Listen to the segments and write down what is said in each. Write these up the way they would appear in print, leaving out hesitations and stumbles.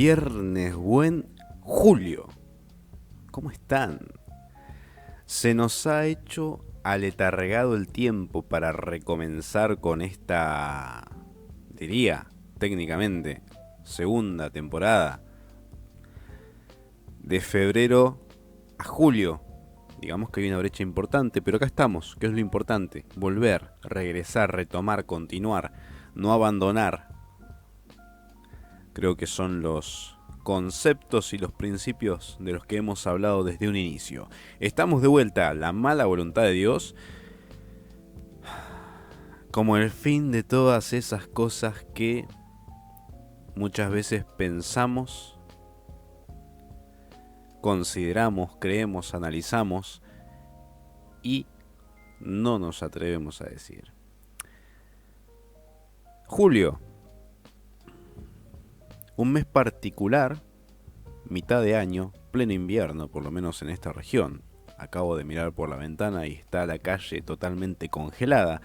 viernes, buen julio. ¿Cómo están? Se nos ha hecho aletargado el tiempo para recomenzar con esta, diría, técnicamente, segunda temporada. De febrero a julio. Digamos que hay una brecha importante, pero acá estamos, que es lo importante. Volver, regresar, retomar, continuar, no abandonar. Creo que son los conceptos y los principios de los que hemos hablado desde un inicio. Estamos de vuelta, la mala voluntad de Dios, como el fin de todas esas cosas que muchas veces pensamos, consideramos, creemos, analizamos y no nos atrevemos a decir. Julio. Un mes particular, mitad de año, pleno invierno, por lo menos en esta región. Acabo de mirar por la ventana y está la calle totalmente congelada.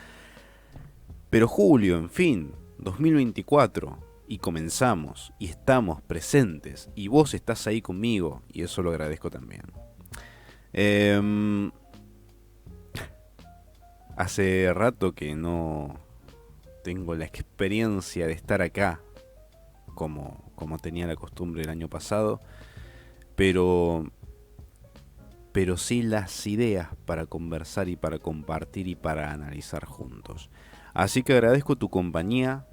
Pero julio, en fin, 2024, y comenzamos, y estamos presentes, y vos estás ahí conmigo, y eso lo agradezco también. Hace rato que no tengo la experiencia de estar acá, como tenía la costumbre el año pasado, pero sí las ideas para conversar y para compartir y para analizar juntos. Así que agradezco tu compañía.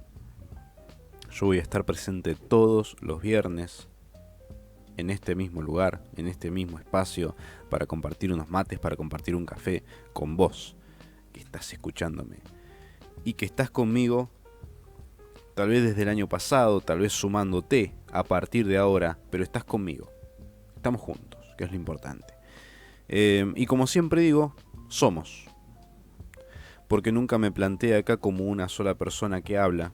Yo voy a estar presente todos los viernes en este mismo lugar, en este mismo espacio, para compartir unos mates, para compartir un café con vos, que estás escuchándome y que estás conmigo. Tal vez desde el año pasado, tal vez sumándote a partir de ahora, pero estás conmigo. Estamos juntos, que es lo importante. Y como siempre digo, somos. Porque nunca me planteé acá como una sola persona que habla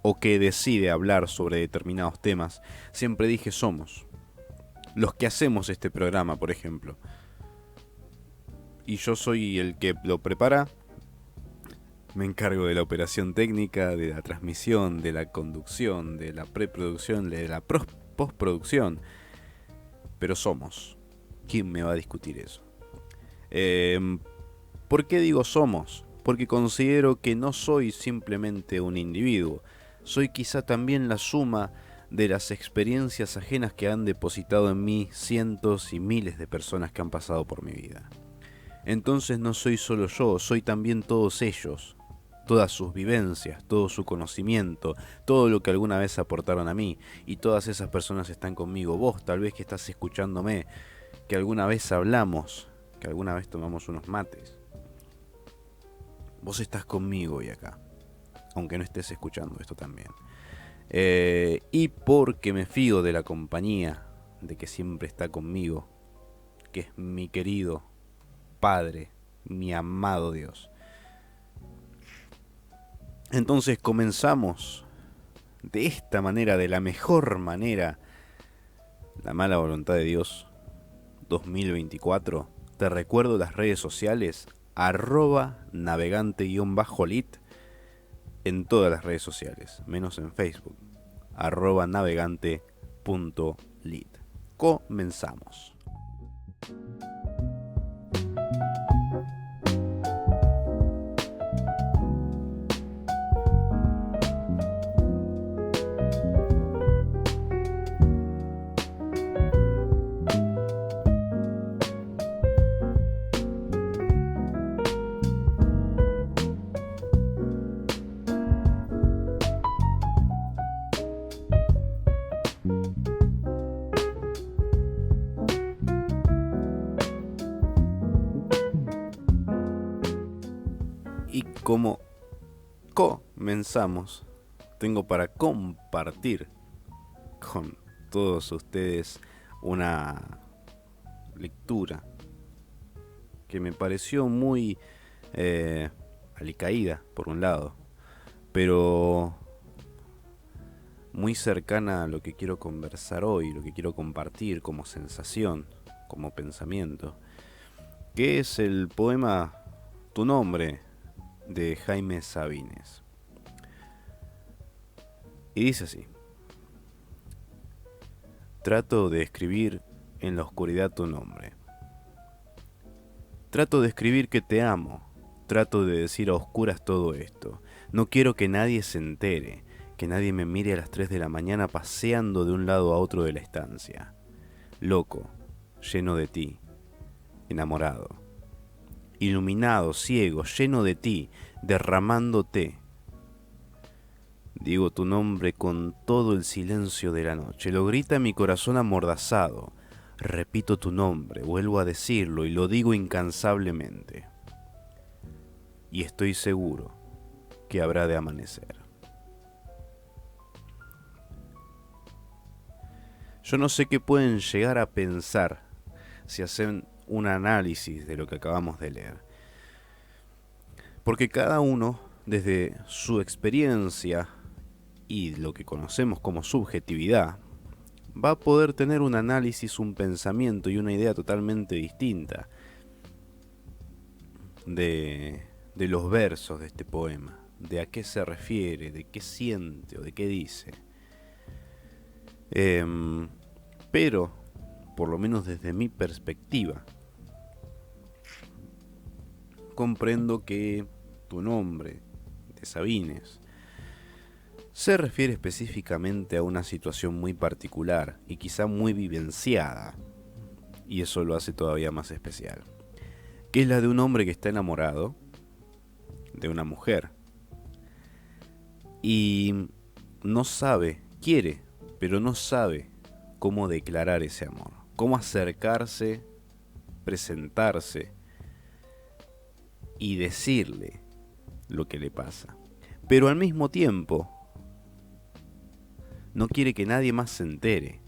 o que decide hablar sobre determinados temas. Siempre dije somos. Los que hacemos este programa, por ejemplo. Y yo soy el que lo prepara. Me encargo de la operación técnica, de la transmisión, de la conducción, de la preproducción, de la postproducción. Pero somos. ¿Quién me va a discutir eso? ¿Por qué digo somos? Porque considero que no soy simplemente un individuo. Soy quizá también la suma de las experiencias ajenas que han depositado en mí cientos y miles de personas que han pasado por mi vida. Entonces no soy solo yo, soy también todos ellos. Todas sus vivencias, todo su conocimiento, todo lo que alguna vez aportaron a mí. Y todas esas personas están conmigo. Vos, tal vez que estás escuchándome, que alguna vez hablamos, que alguna vez tomamos unos mates. Vos estás conmigo hoy acá, aunque no estés escuchando esto también. Y porque me fío de la compañía, de que siempre está conmigo, que es mi querido Padre, mi amado Dios. Entonces comenzamos de esta manera, de la mejor manera, la mala voluntad de Dios 2024. Te recuerdo las redes sociales, @navegante_lit en todas las redes sociales, menos en Facebook, @navegante.lit. Comenzamos. Y como comenzamos, tengo para compartir con todos ustedes una lectura que me pareció muy alicaída, por un lado, pero muy cercana a lo que quiero conversar hoy, lo que quiero compartir como sensación, como pensamiento, que es el poema Tu nombre, de Jaime Sabines. Y dice así: Trato de escribir en la oscuridad tu nombre. Trato de escribir que te amo. Trato de decir a oscuras todo esto. No quiero que nadie se entere, que nadie me mire a las 3 de la mañana paseando de un lado a otro de la estancia. Loco, lleno de ti, enamorado. Iluminado, ciego, lleno de ti, derramándote. Digo tu nombre con todo el silencio de la noche. Lo grita mi corazón amordazado. Repito tu nombre, vuelvo a decirlo y lo digo incansablemente. Y estoy seguro que habrá de amanecer. Yo no sé qué pueden llegar a pensar si hacen un análisis de lo que acabamos de leer. Porque cada uno, desde su experiencia y lo que conocemos como subjetividad, va a poder tener un análisis, un pensamiento y una idea totalmente distinta de los versos de este poema, de a qué se refiere, de qué siente o de qué dice. Pero, por lo menos desde mi perspectiva, comprendo que tu nombre, de Sabines, se refiere específicamente a una situación muy particular y quizá muy vivenciada, y eso lo hace todavía más especial, que es la de un hombre que está enamorado de una mujer y no sabe, quiere, pero no sabe cómo declarar ese amor, cómo acercarse, presentarse y decirle lo que le pasa. Pero al mismo tiempo no quiere que nadie más se entere,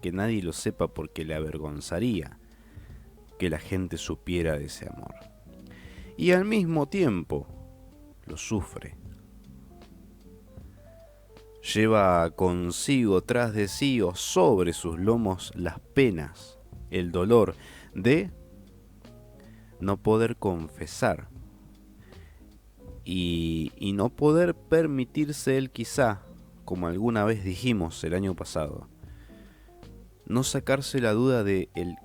que nadie lo sepa porque le avergonzaría que la gente supiera de ese amor. Y al mismo tiempo lo sufre. Lleva consigo tras de sí o sobre sus lomos las penas, el dolor de no poder confesar y no poder permitirse él quizá, como alguna vez dijimos el año pasado, no sacarse la duda de el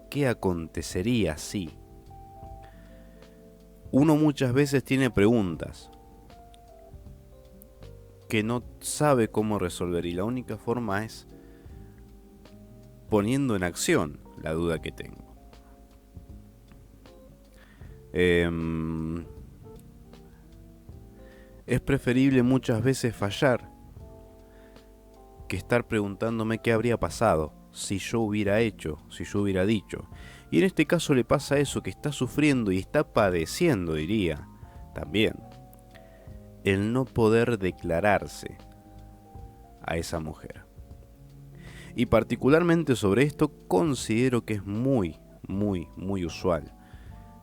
qué acontecería si. Uno muchas veces tiene preguntas que no sabe cómo resolver y la única forma es poniendo en acción la duda que tengo. Es preferible muchas veces fallar que estar preguntándome qué habría pasado si yo hubiera hecho, si yo hubiera dicho. Y en este caso le pasa eso, que está sufriendo y está padeciendo, diría, también, el no poder declararse a esa mujer. Y particularmente sobre esto considero que es muy, muy, muy usual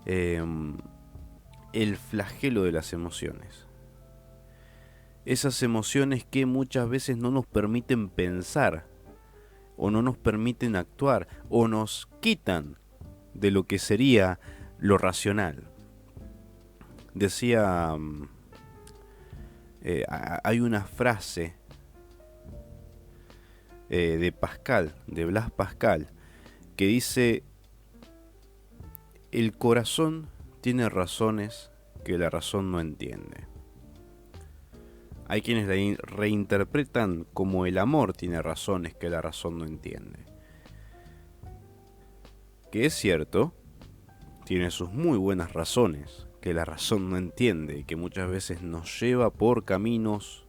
el flagelo de las emociones. Esas emociones que muchas veces no nos permiten pensar, o no nos permiten actuar, o nos quitan de lo que sería lo racional. Decía, hay una frase de Pascal, de Blas Pascal, que dice: el corazón tiene razones que la razón no entiende. Hay quienes la reinterpretan como el amor tiene razones que la razón no entiende. Que es cierto, tiene sus muy buenas razones que la razón no entiende y que muchas veces nos lleva por caminos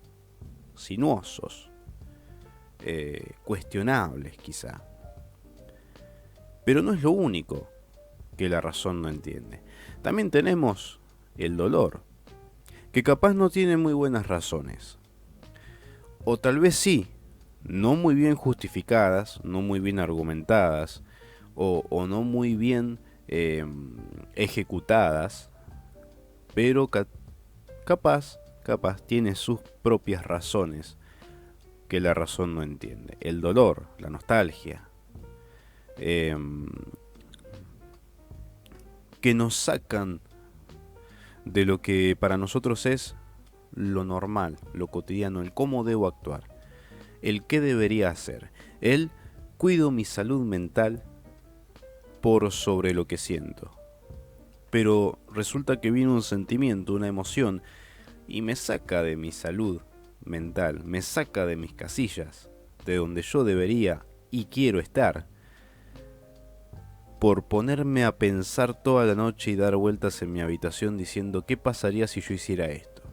sinuosos, cuestionables quizá. Pero no es lo único que la razón no entiende. También tenemos el dolor, que capaz no tiene muy buenas razones. O tal vez sí, no muy bien justificadas, no muy bien argumentadas, o no muy bien ejecutadas, pero capaz tiene sus propias razones que la razón no entiende. El dolor, la nostalgia, que nos sacan de lo que para nosotros es lo normal, lo cotidiano, el cómo debo actuar, el qué debería hacer. El cuido mi salud mental por sobre lo que siento. Pero resulta que viene un sentimiento, una emoción, y me saca de mi salud mental, me saca de mis casillas, de donde yo debería y quiero estar, por ponerme a pensar toda la noche y dar vueltas en mi habitación diciendo qué pasaría si yo hiciera esto.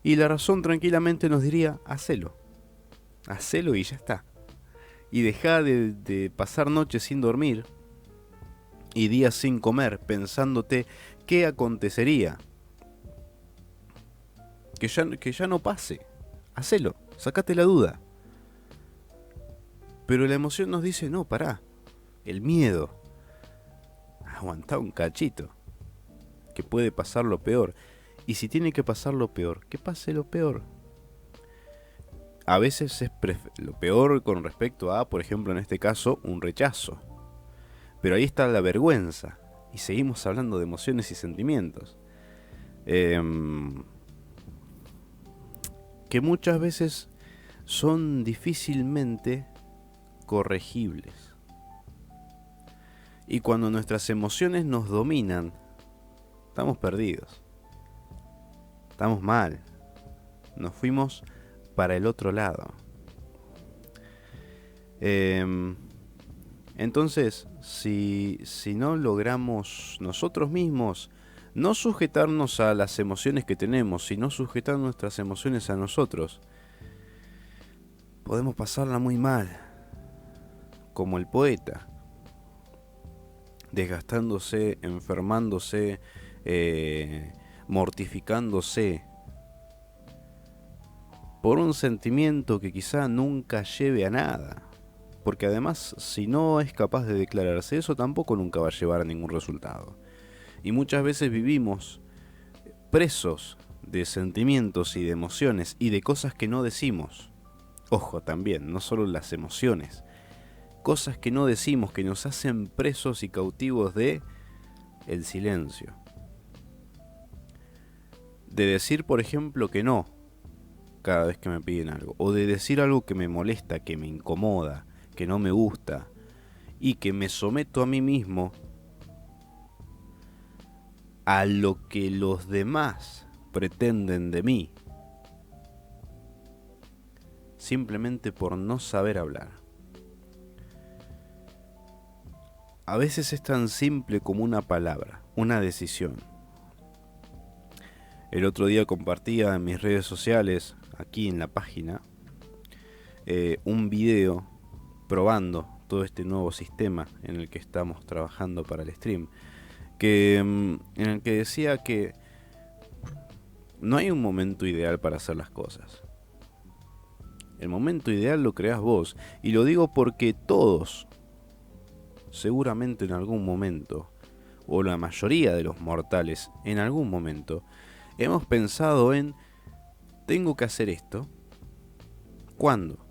Y la razón tranquilamente nos diría, hacelo y ya está. Y dejá de pasar noches sin dormir y días sin comer pensándote qué acontecería. Que ya no pase. Hacelo, sacate la duda. Pero la emoción nos dice, no, pará. El miedo. Aguantá un cachito. Que puede pasar lo peor. Y si tiene que pasar lo peor, que pase lo peor. A veces es lo peor con respecto a, por ejemplo, en este caso, un rechazo. Pero ahí está la vergüenza. Y seguimos hablando de emociones y sentimientos. Que muchas veces son difícilmente corregibles. Y cuando nuestras emociones nos dominan, estamos perdidos. Estamos mal. Nos fuimos para el otro lado. Entonces, si no logramos nosotros mismos no sujetarnos a las emociones que tenemos, sino sujetar nuestras emociones a nosotros, podemos pasarla muy mal, como el poeta, desgastándose, enfermándose, mortificándose, por un sentimiento que quizá nunca lleve a nada. Porque además, si no es capaz de declararse eso, tampoco nunca va a llevar a ningún resultado. Y muchas veces vivimos presos de sentimientos y de emociones y de cosas que no decimos. Ojo, también, no solo las emociones. Cosas que no decimos, que nos hacen presos y cautivos de el silencio. De decir, por ejemplo, que no cada vez que me piden algo. O de decir algo que me molesta, que me incomoda, que no me gusta. Y que me someto a mí mismo a lo que los demás pretenden de mí, simplemente por no saber hablar. A veces es tan simple como una palabra, una decisión. El otro día compartía en mis redes sociales, aquí en la página, un video probando todo este nuevo sistema en el que estamos trabajando para el stream, en el que decía que no hay un momento ideal para hacer las cosas. El momento ideal lo creás vos, y lo digo porque todos, seguramente en algún momento, o la mayoría de los mortales en algún momento, hemos pensado en, tengo que hacer esto. ¿Cuándo?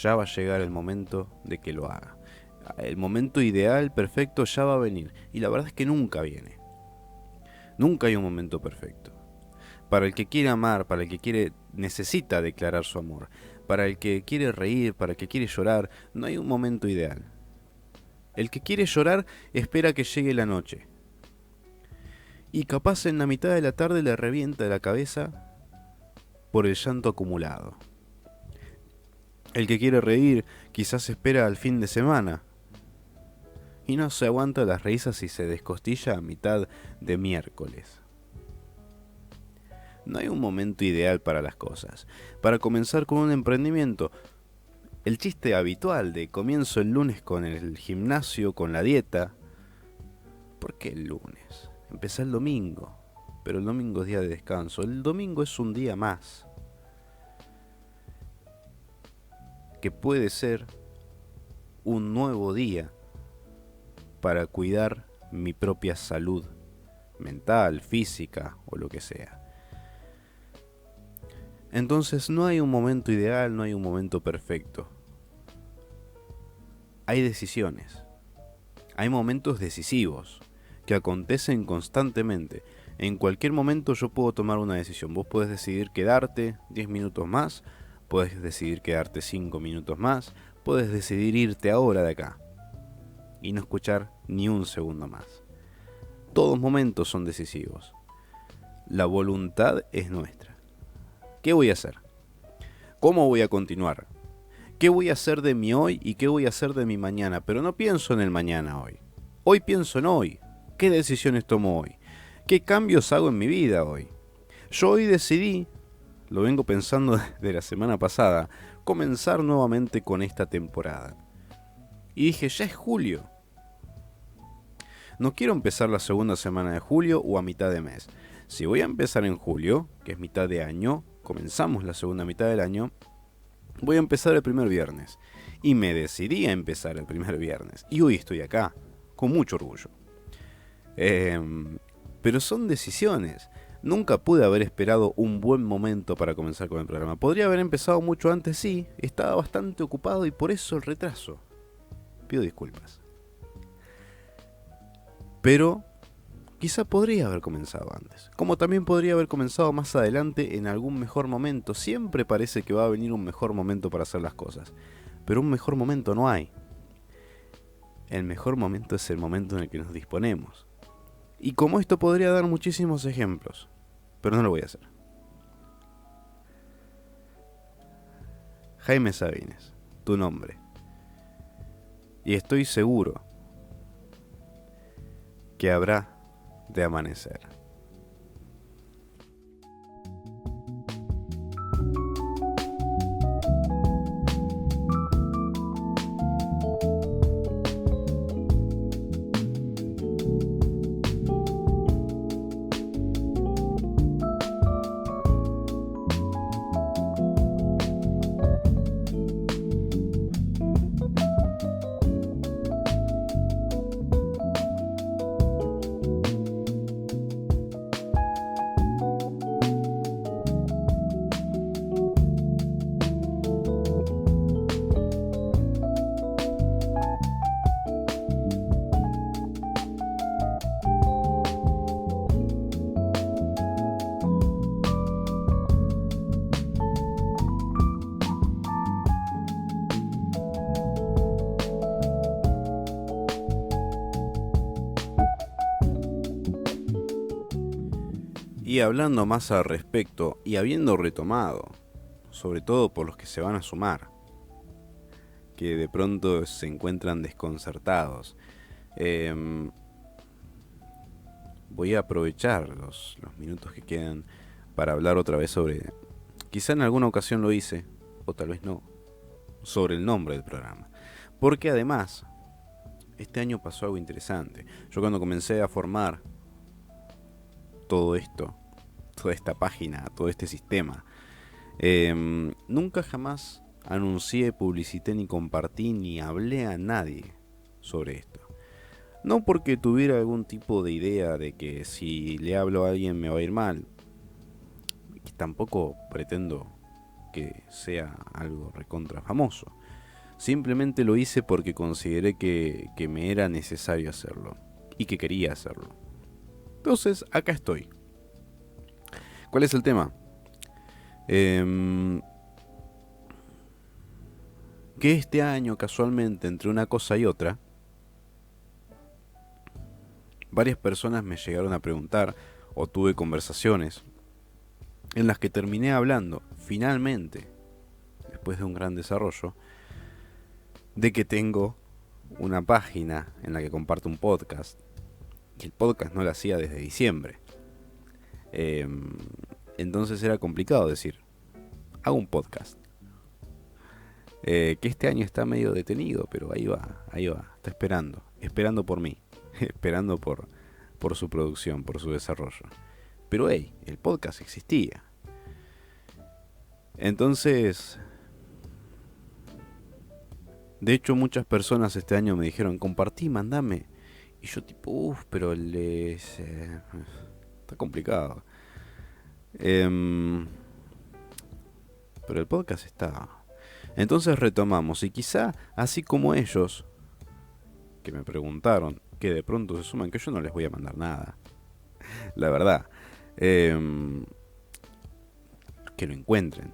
Ya va a llegar el momento de que lo haga. El momento ideal, perfecto, ya va a venir. Y la verdad es que nunca viene. Nunca hay un momento perfecto. Para el que quiere amar, para el que necesita declarar su amor. Para el que quiere reír, para el que quiere llorar, no hay un momento ideal. El que quiere llorar espera que llegue la noche. Y capaz en la mitad de la tarde le revienta la cabeza por el llanto acumulado. El que quiere reír quizás espera al fin de semana y no se aguanta las risas y se descostilla a mitad de miércoles. No hay un momento ideal para las cosas. Para comenzar con un emprendimiento, el chiste habitual de comienzo el lunes con el gimnasio, con la dieta. ¿Por qué el lunes? Empecé el domingo, pero el domingo es día de descanso. El domingo es un día más, que puede ser un nuevo día para cuidar mi propia salud mental, física o lo que sea. Entonces no hay un momento ideal, no hay un momento perfecto. Hay decisiones, hay momentos decisivos que acontecen constantemente. En cualquier momento yo puedo tomar una decisión. Vos podés decidir quedarte 10 minutos más, podés decidir quedarte 5 minutos más, puedes decidir irte ahora de acá y no escuchar ni un segundo más. Todos momentos son decisivos. La voluntad es nuestra. ¿Qué voy a hacer? ¿Cómo voy a continuar? ¿Qué voy a hacer de mi hoy y qué voy a hacer de mi mañana? Pero no pienso en el mañana hoy. Hoy pienso en hoy. ¿Qué decisiones tomo hoy? ¿Qué cambios hago en mi vida hoy? Yo hoy decidí, lo vengo pensando desde la semana pasada, comenzar nuevamente con esta temporada. Y dije, ya es julio. No quiero empezar la segunda semana de julio o a mitad de mes. Si voy a empezar en julio, que es mitad de año, comenzamos la segunda mitad del año, voy a empezar el primer viernes. Y me decidí a empezar el primer viernes. Y hoy estoy acá, con mucho orgullo. Pero son decisiones. Nunca pude haber esperado un buen momento para comenzar con el programa. Podría haber empezado mucho antes, sí. Estaba bastante ocupado y por eso el retraso. Pido disculpas. Pero quizá podría haber comenzado antes. Como también podría haber comenzado más adelante en algún mejor momento. Siempre parece que va a venir un mejor momento para hacer las cosas. Pero un mejor momento no hay. El mejor momento es el momento en el que nos disponemos. Y como esto podría dar muchísimos ejemplos. Pero no lo voy a hacer. Jaime Sabines, tu nombre. Y estoy seguro que habrá de amanecer. Y hablando más al respecto, y habiendo retomado, sobre todo por los que se van a sumar, que de pronto se encuentran desconcertados, voy a aprovechar los minutos que quedan para hablar otra vez sobre, quizá en alguna ocasión lo hice, o tal vez no, sobre el nombre del programa. Porque además, este año pasó algo interesante. Yo cuando comencé a formar todo esto, toda esta página, todo este sistema, nunca jamás anuncié, publicité, ni compartí, ni hablé a nadie sobre esto. No porque tuviera algún tipo de idea de que si le hablo a alguien me va a ir mal, que tampoco pretendo que sea algo recontra famoso. Simplemente lo hice porque consideré que me era necesario hacerlo y que quería hacerlo. Entonces, acá estoy. ¿Cuál es el tema? Que este año, casualmente, entre una cosa y otra, varias personas me llegaron a preguntar, o tuve conversaciones, en las que terminé hablando, finalmente, después de un gran desarrollo, de que tengo una página en la que comparto un podcast. Y el podcast no lo hacía desde diciembre. Entonces era complicado decir, hago un podcast. Que este año está medio detenido, pero ahí va, está esperando por mí, esperando por su producción, por su desarrollo. Pero hey, el podcast existía. Entonces, de hecho muchas personas este año me dijeron, compartí, mandame. Y yo tipo, pero está complicado. Pero el podcast está. Entonces retomamos. Y quizá, así como ellos, que me preguntaron, que de pronto se suman, que yo no les voy a mandar nada. La verdad. Que lo encuentren.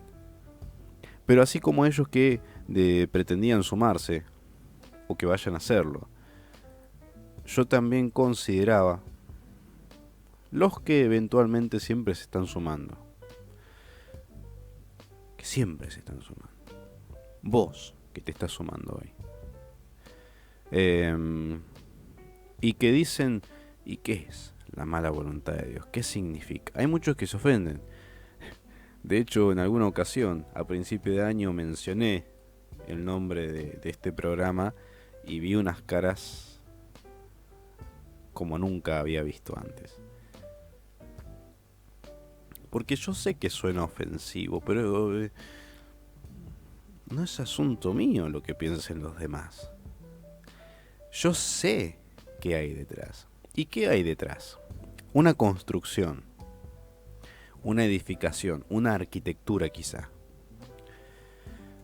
Pero así como ellos que pretendían sumarse o que vayan a hacerlo. Yo también consideraba los que eventualmente siempre se están sumando. Que siempre se están sumando. Vos que te estás sumando hoy. Y que dicen, ¿y qué es la mala voluntad de Dios? ¿Qué significa? Hay muchos que se ofenden. De hecho, en alguna ocasión, a principio de año, mencioné el nombre de este programa y vi unas caras como nunca había visto antes. Porque yo sé que suena ofensivo, pero no es asunto mío lo que piensen los demás. Yo sé qué hay detrás. ¿Y qué hay detrás? Una construcción, una edificación, una arquitectura quizá.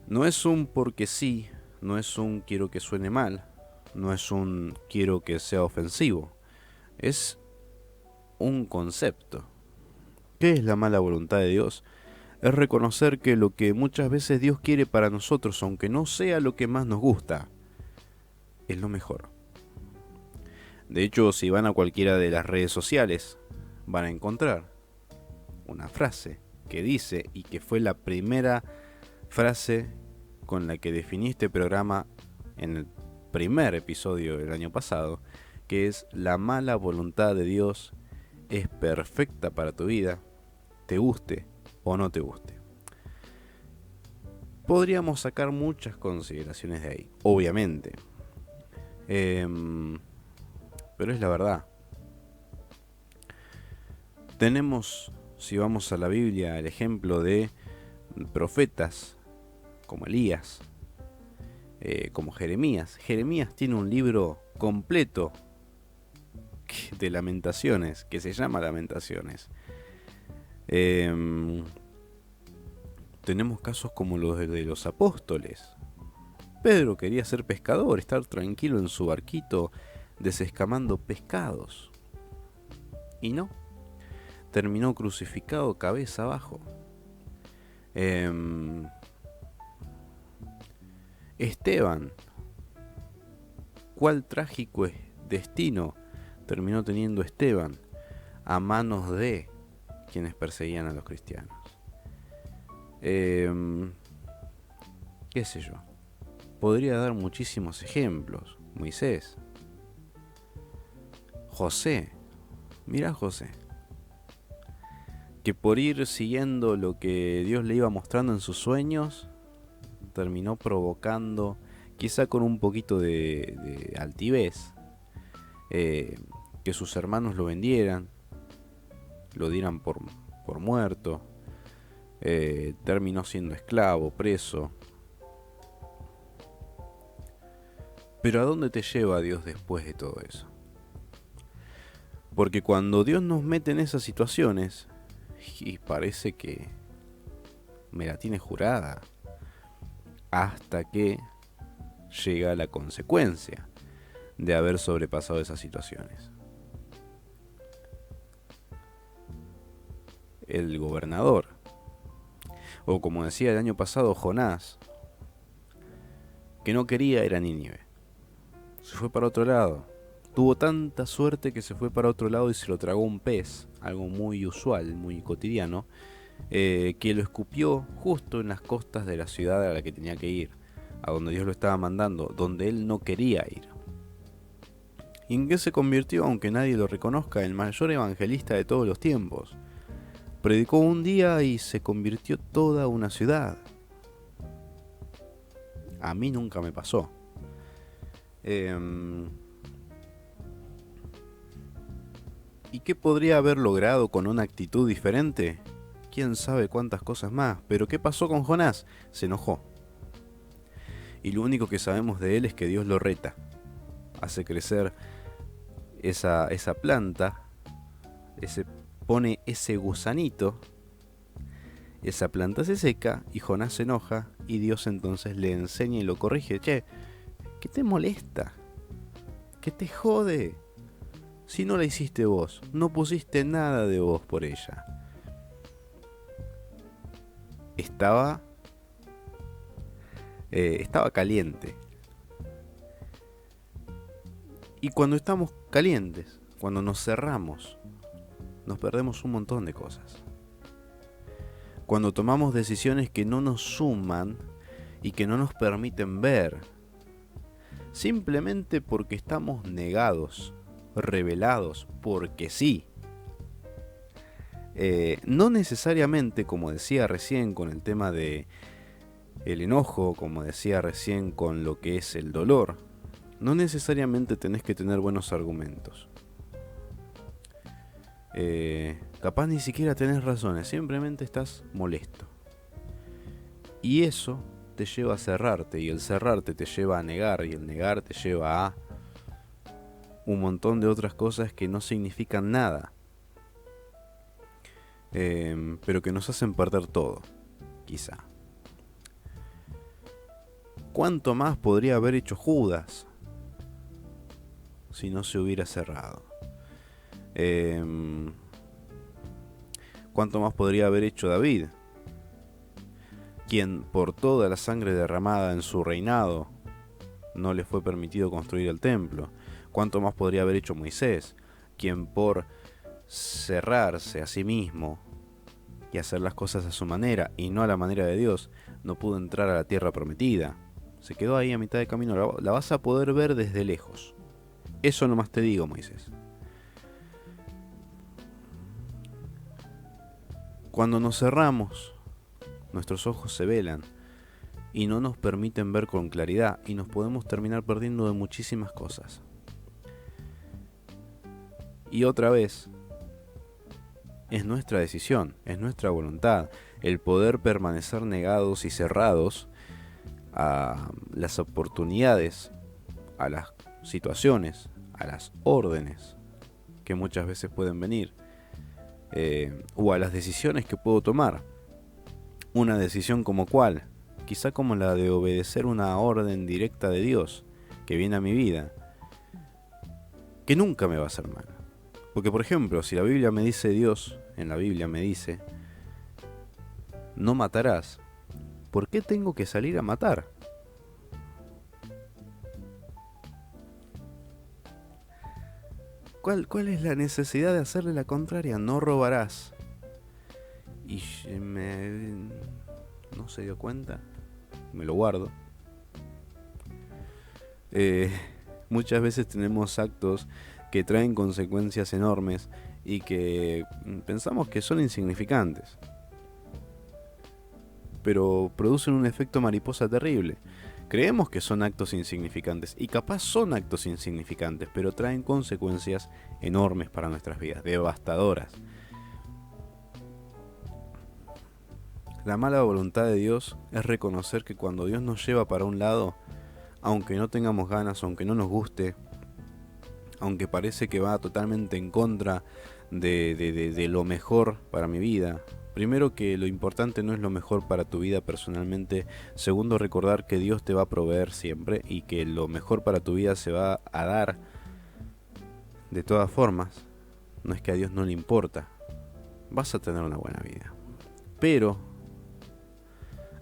No es un porque sí, no es un quiero que suene mal, no es un quiero que sea ofensivo. Es un concepto. ¿Qué es la mala voluntad de Dios? Es reconocer que lo que muchas veces Dios quiere para nosotros, aunque no sea lo que más nos gusta, es lo mejor. De hecho, si van a cualquiera de las redes sociales, van a encontrar una frase que dice, y que fue la primera frase con la que definí este programa en el primer episodio del año pasado, que es: la mala voluntad de Dios es perfecta para tu vida, te guste o no te guste. Podríamos sacar muchas consideraciones de ahí, obviamente. Pero es la verdad. Tenemos, si vamos a la Biblia, el ejemplo de profetas como Elías, como Jeremías. Jeremías tiene un libro completo de lamentaciones, que se llama Lamentaciones. Tenemos casos como los de los apóstoles. Pedro quería ser pescador, estar tranquilo en su barquito desescamando pescados. Y no, terminó crucificado cabeza abajo. Esteban, ¿cuál trágico destino terminó teniendo Esteban a manos de quienes perseguían a los cristianos? ¿Qué sé yo? Podría dar muchísimos ejemplos. Moisés, José, mirá José, que por ir siguiendo lo que Dios le iba mostrando en sus sueños, terminó provocando, quizá con un poquito de altivez, que sus hermanos lo vendieran, lo dieran por muerto, terminó siendo esclavo, preso. Pero ¿a dónde te lleva Dios después de todo eso? Porque cuando Dios nos mete en esas situaciones, y parece que me la tiene jurada, hasta que llega la consecuencia de haber sobrepasado esas situaciones. El gobernador, o como decía el año pasado Jonás, que no quería ir a Nínive, se fue para otro lado. Tuvo tanta suerte que se fue para otro lado y se lo tragó un pez, algo muy usual, muy cotidiano, que lo escupió justo en las costas de la ciudad a la que tenía que ir, a donde Dios lo estaba mandando, donde él no quería ir. ¿Y en qué se convirtió, aunque nadie lo reconozca, el mayor evangelista de todos los tiempos? Predicó un día y se convirtió toda una ciudad. A mí nunca me pasó. ¿Y qué podría haber logrado con una actitud diferente? Quién sabe cuántas cosas más. Pero ¿qué pasó con Jonás? Se enojó. Y lo único que sabemos de él es que Dios lo reta. Hace crecer esa planta, pone ese gusanito, esa planta se seca y Jonás se enoja y Dios entonces le enseña y lo corrige. Che, ¿qué te molesta? ¿Qué te jode? Si no la hiciste vos, no pusiste nada de vos por ella. Estaba estaba caliente. Y cuando estamos calientes, cuando nos cerramos, nos perdemos un montón de cosas. Cuando tomamos decisiones que no nos suman y que no nos permiten ver, simplemente porque estamos negados, rebelados, porque sí. No necesariamente, como decía recién con el tema de el enojo, como decía recién con lo que es el dolor, no necesariamente tenés que tener buenos argumentos. Capaz ni siquiera tenés razones, simplemente estás molesto. Y eso te lleva a cerrarte, y el cerrarte te lleva a negar, y el negar te lleva a un montón de otras cosas que no significan nada, pero que nos hacen perder todo, quizá. ¿Cuánto más podría haber hecho Judas si no se hubiera cerrado? ¿Cuánto más podría haber hecho David, quien por toda la sangre derramada en su reinado no le fue permitido construir el templo? ¿Cuánto más podría haber hecho Moisés, quien por cerrarse a sí mismo y hacer las cosas a su manera y no a la manera de Dios, no pudo entrar a la tierra prometida? Se quedó ahí a mitad de camino, la vas a poder ver desde lejos. Eso nomás te digo, Moisés. Cuando nos cerramos, nuestros ojos se velan y no nos permiten ver con claridad, y nos podemos terminar perdiendo de muchísimas cosas. Y otra vez, es nuestra decisión, es nuestra voluntad, el poder permanecer negados y cerrados a las oportunidades, a las situaciones, a las órdenes que muchas veces pueden venir, o a las decisiones que puedo tomar. Una decisión como cuál, quizá como la de obedecer una orden directa de Dios que viene a mi vida, que nunca me va a hacer mal. Porque, por ejemplo, si la Biblia me dice, Dios en la Biblia me dice, no matarás, ¿por qué tengo que salir a matar? ¿Cuál es la necesidad de hacerle la contraria? No robarás. Y no se dio cuenta, me lo guardo. Muchas veces tenemos actos que traen consecuencias enormes y que pensamos que son insignificantes, pero producen un efecto mariposa terrible. Creemos que son actos insignificantes, y capaz son actos insignificantes, pero traen consecuencias enormes para nuestras vidas, devastadoras. La mala voluntad de Dios es reconocer que cuando Dios nos lleva para un lado, aunque no tengamos ganas, aunque no nos guste, aunque parece que va totalmente en contra de lo mejor para mi vida. Primero, que lo importante no es lo mejor para tu vida personalmente. Segundo, recordar que Dios te va a proveer siempre y que lo mejor para tu vida se va a dar de todas formas. No es que a Dios no le importa. Vas a tener una buena vida. Pero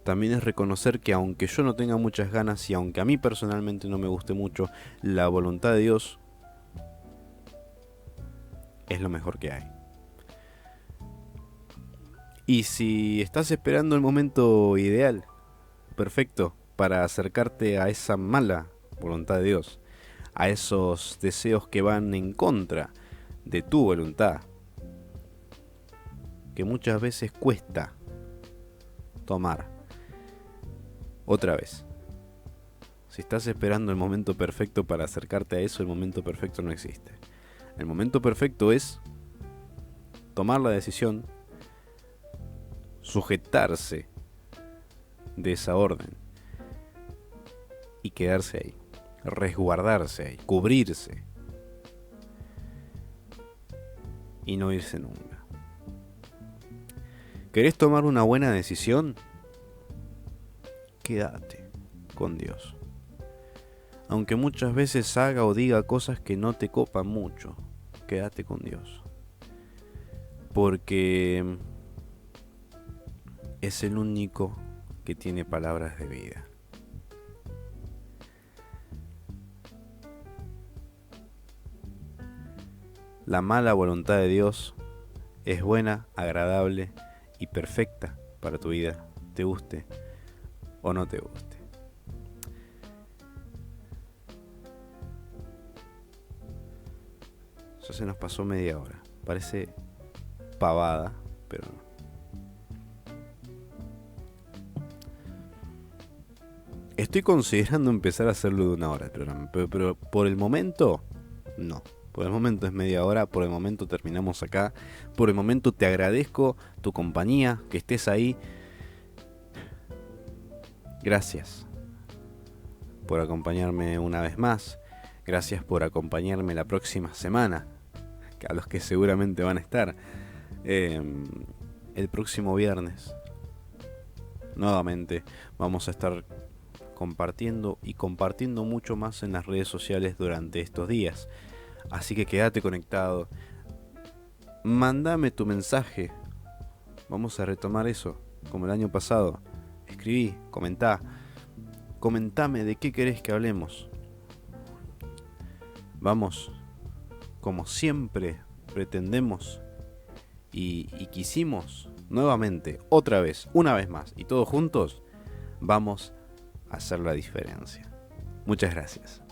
también es reconocer que aunque yo no tenga muchas ganas y aunque a mí personalmente no me guste mucho, la voluntad de Dios es lo mejor que hay. Y si estás esperando el momento ideal, perfecto, para acercarte a esa mala voluntad de Dios, a esos deseos que van en contra de tu voluntad, que muchas veces cuesta tomar. Otra vez, si estás esperando el momento perfecto para acercarte a eso, el momento perfecto no existe. El momento perfecto es tomar la decisión, sujetarse de esa orden y quedarse ahí, resguardarse ahí, cubrirse y no irse nunca. ¿Querés tomar una buena decisión? Quédate con Dios. Aunque muchas veces haga o diga cosas que no te copan mucho, quédate con Dios. Porque es el único que tiene palabras de vida. La mala voluntad de Dios es buena, agradable y perfecta para tu vida, te guste o no te guste. Ya se nos pasó media hora. Parece pavada, pero no. Estoy considerando empezar a hacerlo de 1 hora el programa, pero por el momento, no. Por el momento es media hora, por el momento terminamos acá. Por el momento te agradezco tu compañía, que estés ahí. Gracias por acompañarme una vez más. Gracias por acompañarme la próxima semana, a los que seguramente van a estar. El próximo viernes, nuevamente, vamos a estar compartiendo mucho más en las redes sociales durante estos días. Así que quédate conectado. Mándame tu mensaje. Vamos a retomar eso, como el año pasado. Escribí, comentame de qué querés que hablemos. Vamos, como siempre pretendemos y quisimos, nuevamente, otra vez, una vez más, y todos juntos, vamos a hacer la diferencia. Muchas gracias.